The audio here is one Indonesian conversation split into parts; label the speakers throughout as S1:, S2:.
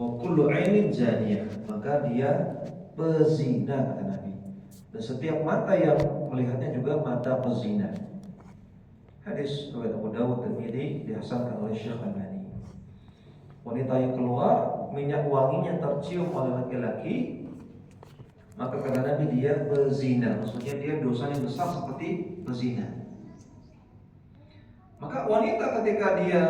S1: wa kullu ainin zaniyah, maka dia pezina kata Nabi. Dan setiap mata yang melihatnya juga mata pezina. Hadis riwayat Abu Dawud dan ini dihasankan oleh Syekh Albani. Wanita yang keluar minyak wanginya tercium oleh laki-laki, maka kata Nabi dia pezina, maksudnya dia dosanya besar seperti pezina. Maka wanita ketika dia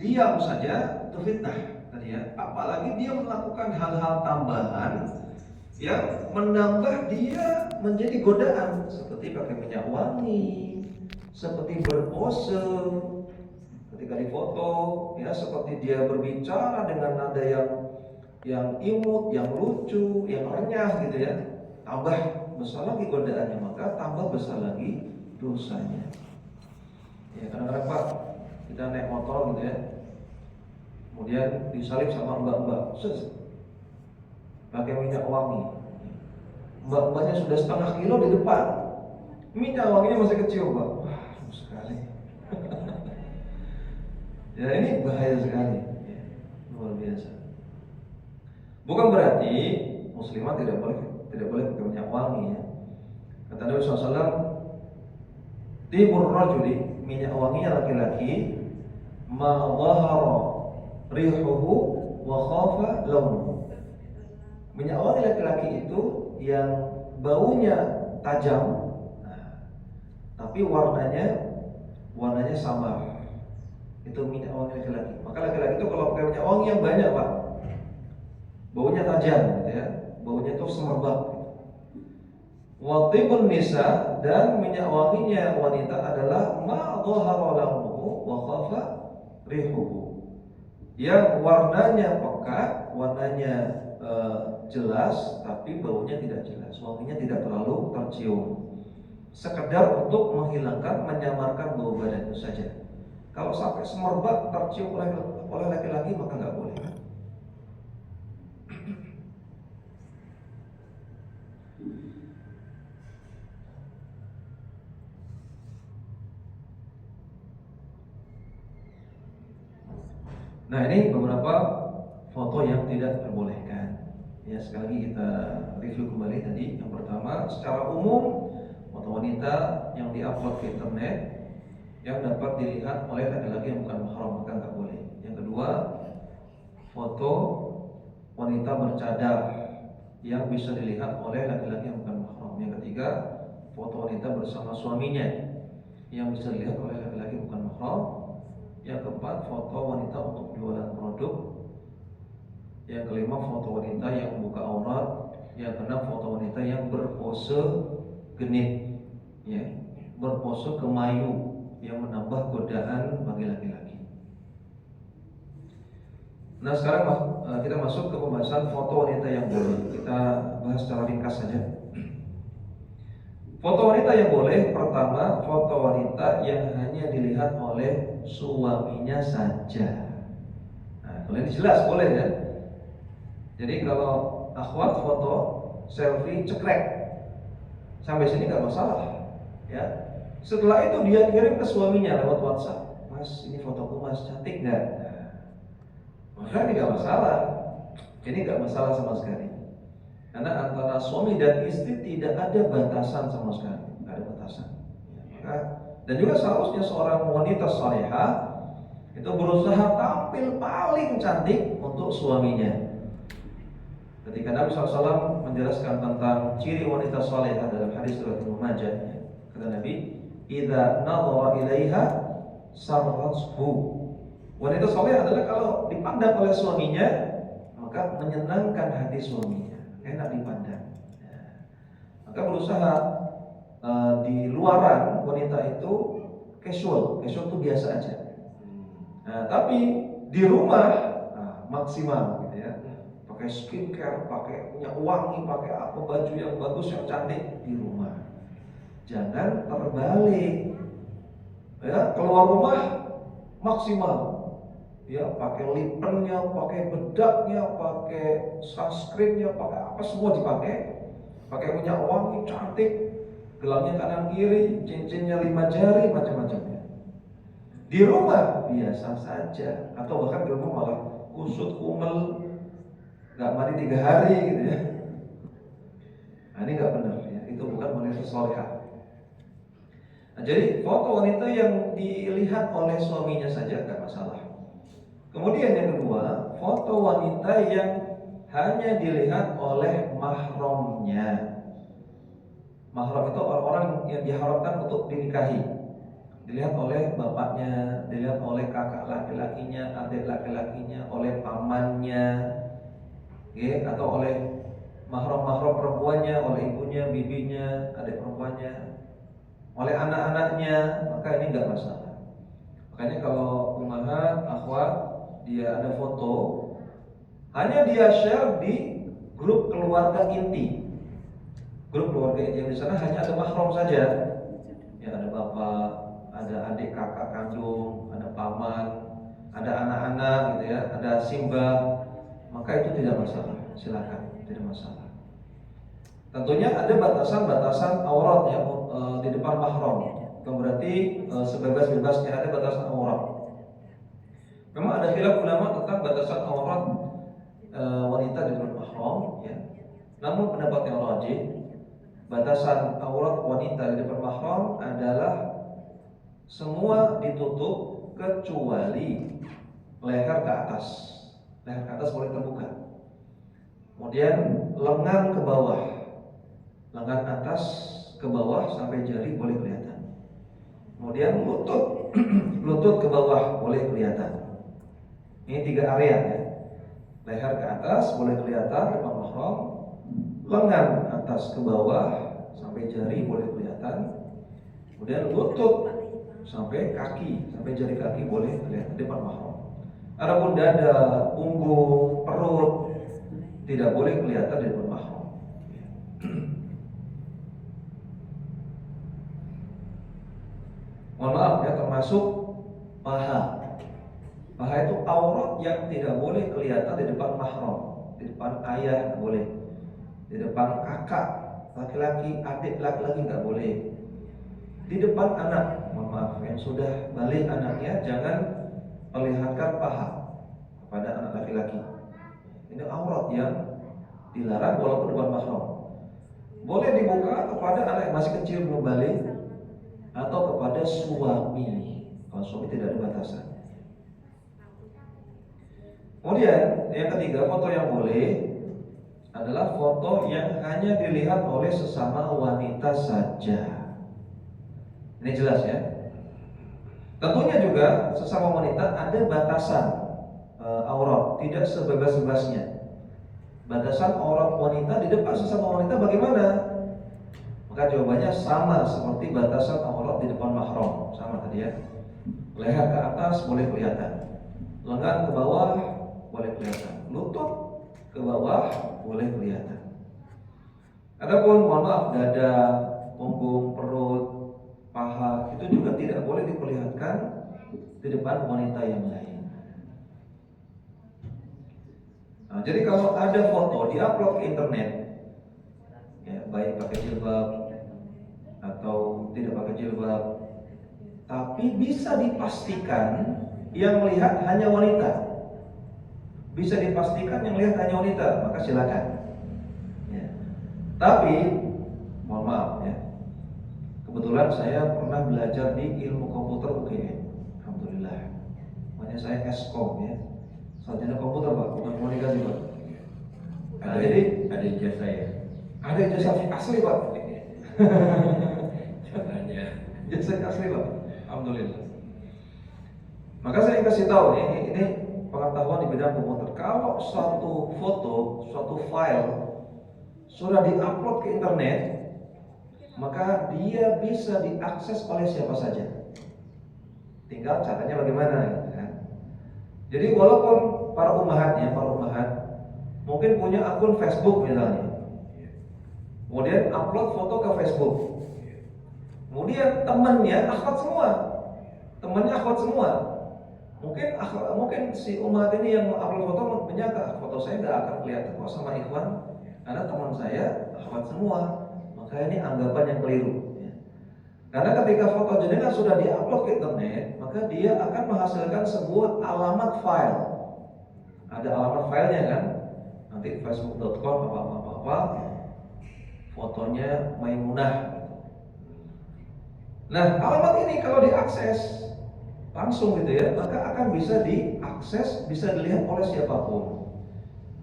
S1: diam saja itu fitnah tadi ya, apalagi dia melakukan hal-hal tambahan yang menambah dia menjadi godaan, seperti pakai minyak wangi, seperti berpose ketika difoto, ya seperti dia berbicara dengan nada yang imut, yang lucu, yang renyah gitu ya. Tambah besar lagi godaannya, maka tambah besar lagi dosanya. Ya kadang-kadang Pak, kita naik motor gitu ya, kemudian disalip sama mbak-mbak, pakai minyak wangi. Mbak-mbaknya sudah setengah kilo di depan, minyak wanginya masih kecil Pak. Wah, sekali. Ya ini bahaya sekali, ya, luar biasa. Bukan berarti muslimah tidak boleh pakai minyak wangi ya. Kata Nabi SAW, tibur rajuli, minyak wanginya laki-laki, ma dhahara rihuhu wa khafa launuhu. Minyak wangi laki-laki itu yang baunya tajam, tapi warnanya samar. Itu minyak wangi laki-laki. Maka laki-laki itu kalau pakai minyak wangi yang banyak Pak, baunya tajam gitu ya, baunya itu semerbak. Wa tibun nisa, dan minyak wanginya wanita adalah ma dhahara launuhu wa khafa rihuhu, yang warnanya pekat, warnanya jelas, tapi baunya tidak jelas, wanginya tidak terlalu tercium, sekedar untuk menghilangkan, menyamarkan bau badan itu saja. Kalau sampai semerbak tercium oleh laki-laki maka nggak boleh. Nah ini beberapa foto yang tidak diperbolehkan. Ya sekali lagi kita review kembali tadi. Yang pertama, secara umum foto wanita yang diupload ke internet yang dapat dilihat oleh laki-laki yang bukan mahram maka nggak boleh. Yang kedua, foto wanita bercadar yang bisa dilihat oleh laki-laki yang bukan mahram. Yang ketiga, foto wanita bersama suaminya yang bisa dilihat oleh laki-laki yang bukan mahram. Yang keempat, foto wanita untuk jualan produk. Yang kelima, foto wanita yang membuka aurat. Yang keenam, foto wanita yang berpose genit, ya, berpose kemayu yang menambah godaan bagi laki-laki. Nah sekarang kita masuk ke pembahasan foto wanita yang boleh. Kita bahas secara ringkas saja. Foto wanita yang boleh, pertama, foto wanita yang hanya dilihat oleh suaminya saja. Nah, kalau ini jelas boleh ya. Jadi kalau akhwat foto selfie cekrek, sampai sini nggak masalah, ya. Setelah itu dia kirim ke suaminya lewat WhatsApp, Mas, ini fotoku Mas, cantik nggak? Nah, maka ini nggak masalah. Ini nggak masalah sama sekali. Karena antara suami dan istri tidak ada batasan sama sekali, nggak ada batasan. Maka, dan juga seharusnya seorang wanita salehah itu berusaha tampil paling cantik untuk suaminya. Ketika Nabi SAW menjelaskan tentang ciri wanita salehah dalam hadis riwayat Ibnu Majah, kata Nabi, "Idza nadhara ilaiha sarrathu." Wanita salehah adalah kalau dipandang oleh suaminya maka menyenangkan hati suaminya, enak dipandang. Maka berusaha di luaran wanita itu casual itu biasa aja. Nah, tapi di rumah maksimal gitu ya. Pakai skincare, pakai minyak wangi, pakai apa, baju yang bagus, yang cantik di rumah. Jangan terbalik. Ya, keluar rumah maksimal. Ya, pakai lip pennya, pakai bedaknya, pakai sunscreennya, pakai apa semua dipakai. Pakai minyak wangi cantik, gelangnya kanan kiri, cincinnya 5 jari, macam-macamnya. Di rumah biasa saja, atau bahkan di rumah malah kusut kumel, nggak mandi 3 hari gitu ya. Nah, ini nggak benar ya, itu bukan wanita solehah. Nah, jadi foto wanita yang dilihat oleh suaminya saja nggak masalah. Kemudian yang kedua, foto wanita yang hanya dilihat oleh mahramnya. Mahram itu orang-orang yang diharapkan untuk dinikahi. Dilihat oleh bapaknya, dilihat oleh kakak laki-lakinya, adik laki-lakinya, oleh pamannya, ya, atau oleh mahram-mahram perempuannya, oleh ibunya, bibinya, adik perempuannya, oleh anak-anaknya, maka ini nggak masalah. Makanya kalau ummahat, akhwat, dia ada foto, hanya dia share di grup keluarga inti. Grup keluarga inti yang di sana hanya ada mahram saja. Ya, ada bapak, ada adik kakak kandung, ada paman, ada anak-anak gitu ya, ada simbah, maka itu tidak masalah, silakan, tidak masalah. Tentunya ada batasan-batasan aurat ya di depan mahram. Bukan berarti sebebas-bebasnya, ada batasan aurat. Memang ada khilaf ulama tentang batasan aurat wanita di depan mahram ya. Namun pendapat yang rajih, batasan aurat wanita di depan mahram adalah semua ditutup kecuali leher ke atas. Leher ke atas boleh terbuka. Kemudian lengan ke bawah. Lengan atas ke bawah sampai jari boleh kelihatan. Kemudian lutut lutut ke bawah boleh kelihatan. Ini 3 area ya. Leher ke atas boleh kelihatan depan mahram. Lengan atas ke bawah sampai jari boleh kelihatan. Kemudian lutut sampai kaki, sampai jari kaki boleh kelihatan depan mahram. Adapun dada, punggung, perut tidak boleh kelihatan di depan mahram. Mohon maaf ya, termasuk paha. Paha itu aurat yang tidak boleh kelihatan di depan mahram. Di depan ayah nggak boleh. Di depan kakak laki-laki, adik laki-laki nggak boleh. Di depan anak, mohon maaf, yang sudah balik anaknya jangan perlihatkan paha kepada anak laki-laki. Ini aurat yang dilarang walaupun depan mahram. Boleh dibuka kepada anak yang masih kecil belum balik atau kepada suami. Kalau suami tidak ada batasan. Kemudian yang ketiga, foto yang boleh adalah foto yang hanya dilihat oleh sesama wanita saja. Ini jelas ya. Tentunya juga sesama wanita ada batasan aurat, tidak sebebas-bebasnya. Batasan aurat wanita di depan sesama wanita bagaimana? Maka jawabannya sama seperti batasan aurat di depan mahram, sama tadi ya. Leher ke atas boleh kelihatan, lengan ke bawah boleh kelihatan, lutut ke bawah boleh kelihatan. Adapun mohon maaf, dada, punggung, perut, paha itu juga tidak boleh diperlihatkan di depan wanita yang lain. Nah, jadi kalau ada foto diupload ke internet, ya, baik pakai jilbab atau tidak pakai jilbab, tapi bisa dipastikan yang melihat hanya wanita, bisa dipastikan yang melihat hanya wanita, maka silakan. Ya. Tapi mohon maaf ya, kebetulan saya pernah belajar di ilmu komputer UGM, alhamdulillah. Makanya saya Eskom ya, sarjana komputer pak, bukan komunikasi pak. Nah, jadi
S2: ada ijazah ya?
S1: Ada ijazah asli pak.
S2: Caranya
S1: Ijazah asli pak, alhamdulillah. Maka saya kasih tahu ini pengetahuan di bidang komputer. Kalau suatu foto, suatu file sudah diupload ke internet, maka dia bisa diakses oleh siapa saja. Tinggal caranya bagaimana, kan? Jadi walaupun para ummahat mungkin punya akun Facebook misalnya, kemudian upload foto ke Facebook, kemudian temannya akhwat semua, mungkin si ummahat ini yang upload foto menyangka foto saya nggak akan kelihatan kok sama ikhwan, karena teman saya akhwat semua, maka ini anggapan yang keliru. Karena ketika foto jenengan sudah diupload ke internet, maka dia akan menghasilkan sebuah alamat file. Ada alamat filenya kan? Nah, nanti facebook.com apa fotonya Maimunah. Nah, alamat ini kalau diakses langsung gitu ya, maka akan bisa diakses, bisa dilihat oleh siapapun.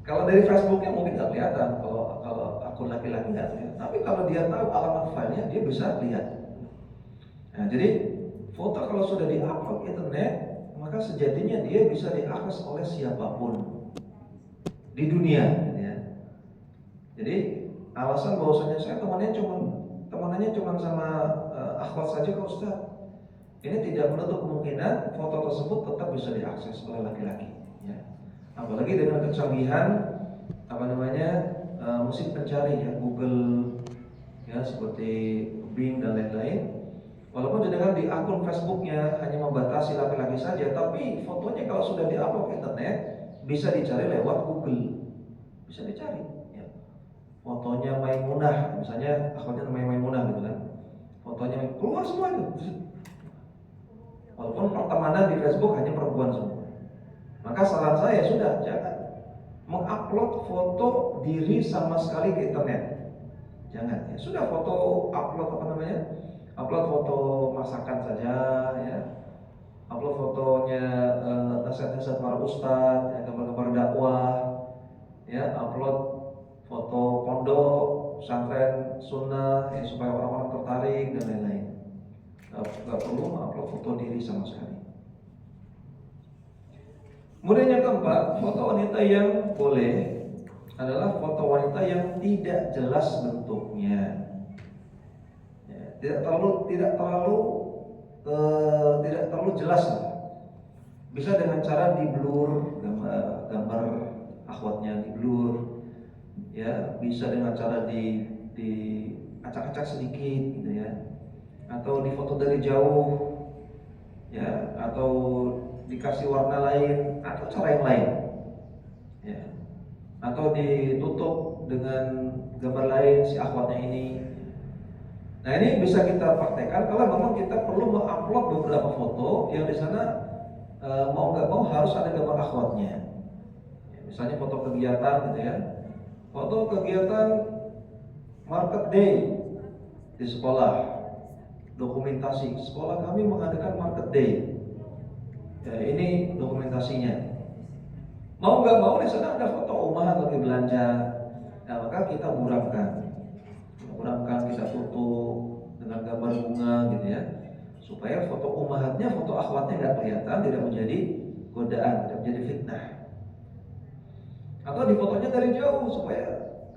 S1: Kalau dari Facebooknya mungkin nggak kelihatan, kalau akun laki-laki nggak terlihat. Tapi kalau dia tahu alamat filenya, dia bisa lihat. Nah, jadi foto kalau sudah diupload ke internet, maka sejatinya dia bisa diakses oleh siapapun di dunia. Ya. Jadi alasan bahwasanya saya temanannya cuma sama akhwat saja Pak Ustaz. Ini tidak menutup kemungkinan foto tersebut tetap bisa diakses oleh laki-laki. Ya. Apalagi dengan kecanggihan mesin pencari ya, Google ya seperti Bing dan lain-lain. Walaupun dengan di akun Facebooknya hanya membatasi laki-laki saja, tapi fotonya kalau sudah diupload ke internet bisa dicari lewat Google, bisa dicari. Ya. Fotonya Maimunah, misalnya akhwatnya namanya Maimunah gitu kan, fotonya keluar semua itu. Walaupun pertemanan di Facebook hanya perempuan semua. Maka saran saya sudah jangan mengupload foto diri sama sekali ke internet. Jangan ya. Sudah foto upload upload foto masakan saja ya. Upload fotonya nasihat-nasihat para ustadz, ya, gambar-gambar dakwah, ya, upload foto pondok, pesantren sunnah ya, supaya orang-orang tertarik dan lain-lain. Gak perlu upload foto diri sama sekali. Kemudian yang keempat, foto wanita yang boleh adalah foto wanita yang tidak jelas bentuknya. Tidak terlalu jelas lah. Bisa dengan cara di blur gambar akhwatnya di blur, ya bisa dengan cara di acak-acak sedikit gitu ya, atau difoto dari jauh, ya atau dikasih warna lain atau cara yang lain, ya atau ditutup dengan gambar lain si akhwatnya ini. Nah ini bisa kita praktekkan kalau memang kita perlu mengupload beberapa foto yang di sana mau nggak mau harus ada gambar akhwatnya. Ya, misalnya foto kegiatan gitu ya, foto kegiatan market day di sekolah, dokumentasi sekolah kami mengadakan market day. Ya, ini dokumentasinya. Mau nggak mau di sana ada foto umahat lagi belanja. Nah maka kita buramkan, kita tutup dengan gambar bunga gitu ya, supaya foto umahatnya, foto akhwatnya nggak kelihatan, tidak menjadi godaan, tidak menjadi fitnah. Atau di fotonya dari jauh supaya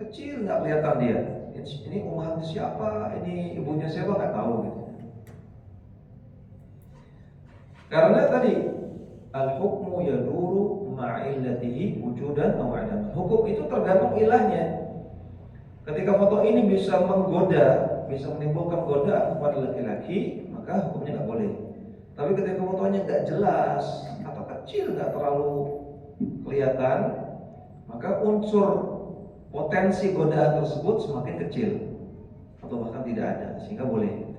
S1: kecil nggak kelihatan dia. Ini umahatnya siapa, ini ibunya siapa nggak tahu gitu. Karena tadi al-hukmu yaduru ma'illatihi wujudan aw 'adaman. Hukum itu tergantung ilahnya. Ketika foto ini bisa menggoda, bisa menimbulkan godaan kepada laki-laki, maka hukumnya nggak boleh. Tapi ketika fotonya nggak jelas atau kecil, nggak terlalu kelihatan, maka unsur potensi godaan tersebut semakin kecil atau bahkan tidak ada, sehingga boleh.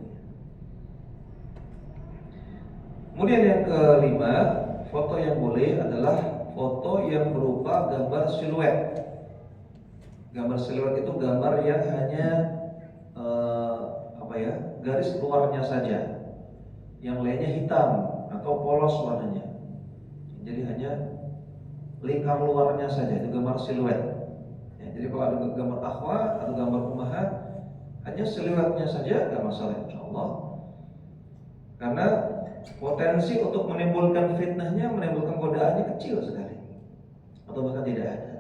S1: Kemudian yang kelima, foto yang boleh adalah foto yang berupa gambar siluet. Gambar siluet itu gambar yang hanya garis luarnya saja, yang lainnya hitam atau polos warnanya. Jadi hanya lingkar luarnya saja, itu gambar siluet. Ya, jadi kalau ada gambar akhwat atau gambar ummahat, hanya siluetnya saja nggak masalah insyaallah. Karena potensi untuk menimbulkan fitnahnya, menimbulkan godaannya kecil sekali, atau bahkan tidak ada.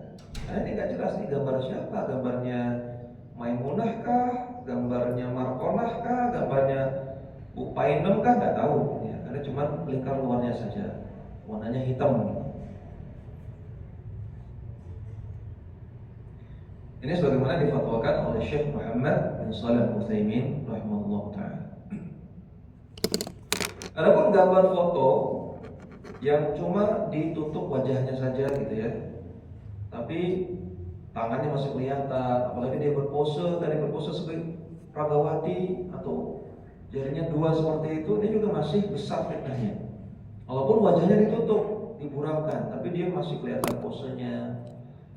S1: Karena ini nggak jelas nih gambar siapa, gambarnya Maimunah kah, gambarnya Markonah kah, gambarnya Bu Painem kah, nggak tahu. Ya, karena cuma lingkar luarnya saja, warnanya hitam. Ini sebagaimana difatwakan oleh Syekh Muhammad bin Shalih Al-Utsaimin rahimahullah taala. Adapun gambar foto yang cuma ditutup wajahnya saja gitu ya, tapi tangannya masih kelihatan, apalagi dia berpose sebagai ragawati atau jarinya dua seperti itu, dia juga masih besar fitnahnya. Walaupun wajahnya ditutup, diburamkan, tapi dia masih kelihatan posenya,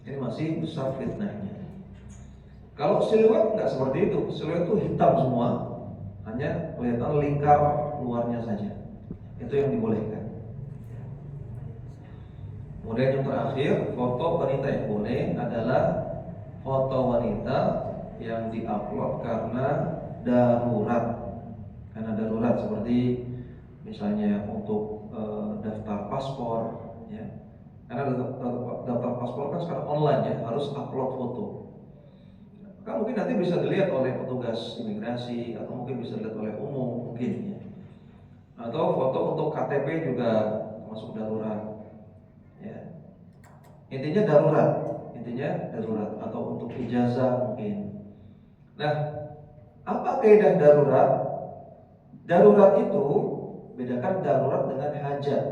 S1: ini masih masih besar fitnahnya. Kalau siluet nggak seperti itu. Siluet itu hitam semua, hanya kelihatan lingkar luarnya saja. Itu yang dibolehkan. Kemudian yang terakhir, foto wanita yang boleh adalah foto wanita yang diupload karena darurat. Karena darurat seperti misalnya untuk daftar paspor, ya. Karena daftar paspor kan sekarang online ya, harus upload foto. Maka mungkin nanti bisa dilihat oleh petugas imigrasi atau mungkin bisa dilihat oleh umum mungkin ya. Atau foto untuk KTP juga masuk darurat. Ya. Intinya darurat atau untuk ijazah mungkin. Nah, apa kaidah darurat? Darurat itu bedakan darurat dengan hajat.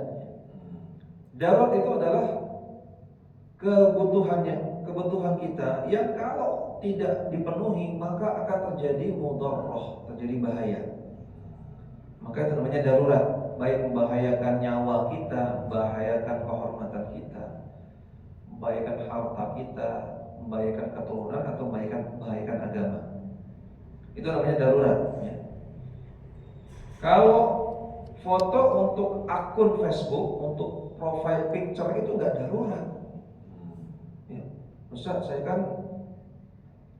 S1: Darurat itu adalah kebutuhan kita yang kalau tidak dipenuhi maka akan terjadi mudarrah, terjadi bahaya. Maka itu namanya darurat, baik membahayakan nyawa kita, membahayakan kehormatan kita, membahayakan harta kita, membahayakan keturunan atau membahayakan agama. Itu namanya darurat ya. Kalau foto untuk akun Facebook, untuk profile picture itu nggak darurat. Ya. Ustaz, saya kan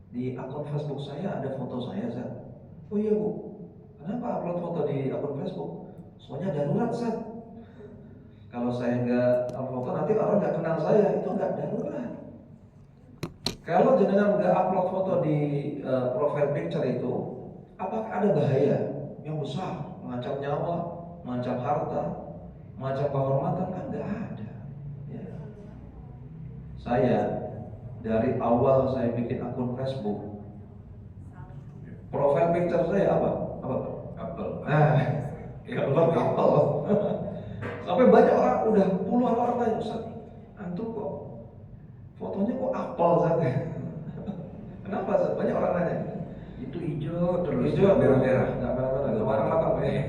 S1: di akun Facebook saya ada foto saya, Ustaz. Oh iya Bu, kenapa upload foto di akun Facebook? Soalnya darurat, Ustaz. Kalau saya nggak upload foto nanti orang nggak kenal saya, itu nggak darurat. Kalau jenengan nggak upload foto di profile picture itu, apakah ada bahaya yang besar, mengancam nyawa, mengancam harta, mengancam kehormatan? Kan nggak ada. Ya. Saya dari awal saya bikin akun Facebook, profile picture saya apa? Apple. Apple. Sampai banyak orang, udah puluhan orang tanya, Ustaz, antum kok fotonya kok apel saja. Kenapa Ustaz? Banyak orang nanya. Itu hijau terus merah-merah, nggak merah-merah, warna matang ya.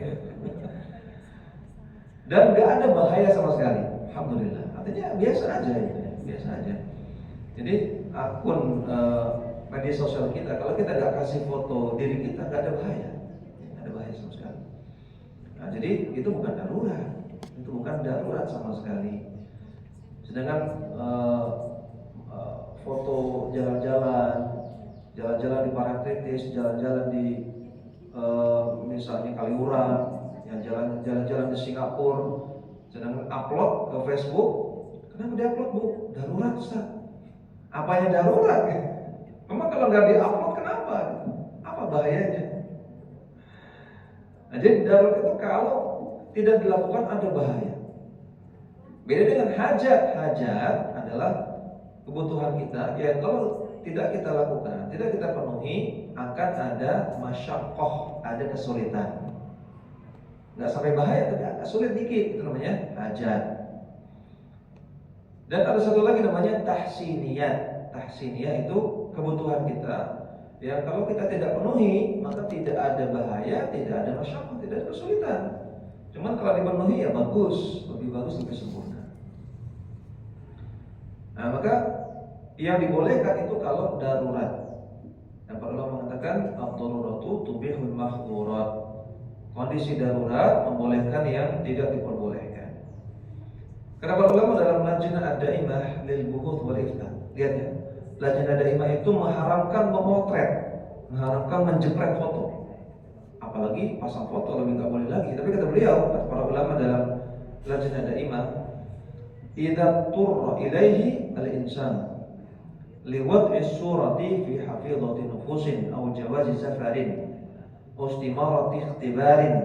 S1: Dan nggak ada bahaya sama sekali, alhamdulillah. Artinya biasa aja itu, biasa aja. Jadi akun media sosial kita, kalau kita nggak kasih foto diri kita, nggak ada bahaya, nggak ada bahaya sama sekali. Nah, jadi itu bukan darurat, itu bukan darurat sama sekali. Sedangkan foto jalan-jalan di Parangtritis, jalan-jalan di misalnya Kaliurang, yang jalan-jalan di Singapura, sedangkan upload ke Facebook, kenapa diupload Bu? Darurat Ustaz. Apanya darurat? Memang kalau nggak diupload kenapa? Apa bahayanya? Nah, jadi darurat itu kalau tidak dilakukan ada bahaya. Beda dengan hajat. Hajat adalah kebutuhan kita, ya kalau tidak kita lakukan, tidak kita penuhi, akan ada masyaqqah, ada kesulitan. Nggak sampai bahaya, tapi agak sulit dikit, itu namanya hajat. Dan ada satu lagi namanya tahsiniyat. Tahsiniyat itu kebutuhan kita yang kalau kita tidak penuhi, maka tidak ada bahaya, tidak ada masyaqqah, tidak ada kesulitan. Cuman kalau dipenuhi ya bagus, lebih sempurna. Nah, maka yang dibolehkan itu kalau darurat. Dan para ulama mengatakan ad-daruratu tubihul mahdhurat. Kondisi darurat membolehkan yang tidak diperbolehkan. Kenapa ulama dalam Lajnah Ad-Daimah lil Buhuth wal Ifta? Lihat ya. Lajnah Ad-Daimah itu mengharamkan memotret, mengharamkan menjepret foto. Apalagi pasang foto lebih nggak boleh lagi. Tapi kata beliau, para ulama dalam Lajnah Ad-Daimah, idza turra ilaihi al-insan liwad'i surati fi hafidhati nufusin aw jawazi safarin aw istimarati ikhtibarin.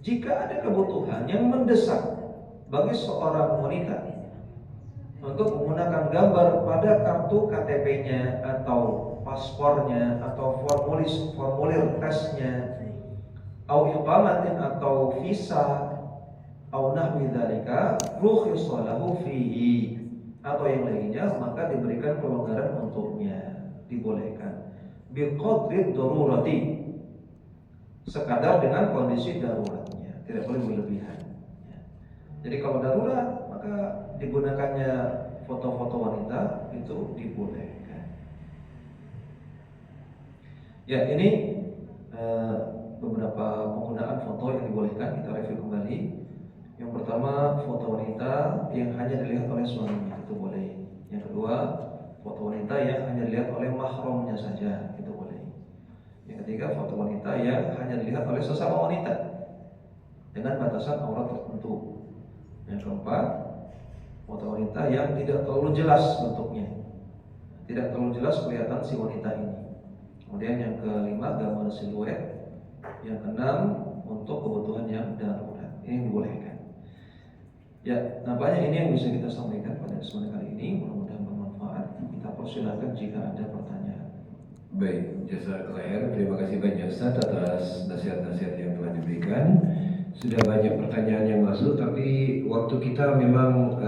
S1: Jika ada kebutuhan yang mendesak bagi seorang wanita untuk menggunakan gambar pada kartu KTP-nya atau paspornya atau formulir tesnya, au iqamatin atau visa, au nahwi dzalika rukhisa lahu fihi, atau yang lainnya, maka diberikan pelonggaran untuknya, dibolehkan biqadri darurati, sekadar dengan kondisi daruratnya, tidak boleh berlebihan. Jadi kalau darurat maka digunakannya foto-foto wanita itu itu dibolehkan. Ya, ini beberapa penggunaan foto yang dibolehkan, kita review kembali. Yang pertama, foto wanita yang hanya dilihat oleh suaminya, itu boleh. Yang kedua, foto wanita yang hanya dilihat oleh mahramnya saja, itu boleh. Yang ketiga, foto wanita yang hanya dilihat oleh sesama wanita dengan batasan aurat tertentu. Yang keempat, foto wanita yang tidak terlalu jelas bentuknya, tidak terlalu jelas kelihatan si wanita ini. Kemudian yang kelima, gambar siluet. Yang keenam, untuk kebutuhan yang darurat. Ini dibolehkan. Ya, nampaknya ini yang bisa kita sampaikan pada kesempatan kali ini. Mudah-mudahan bermanfaat. Kita persilakan jika ada pertanyaan.
S2: Baik, jazakallahu khair. Terima kasih banyak Ustaz atas nasihat-nasihat yang telah diberikan. Sudah banyak pertanyaan yang masuk, tapi waktu kita memang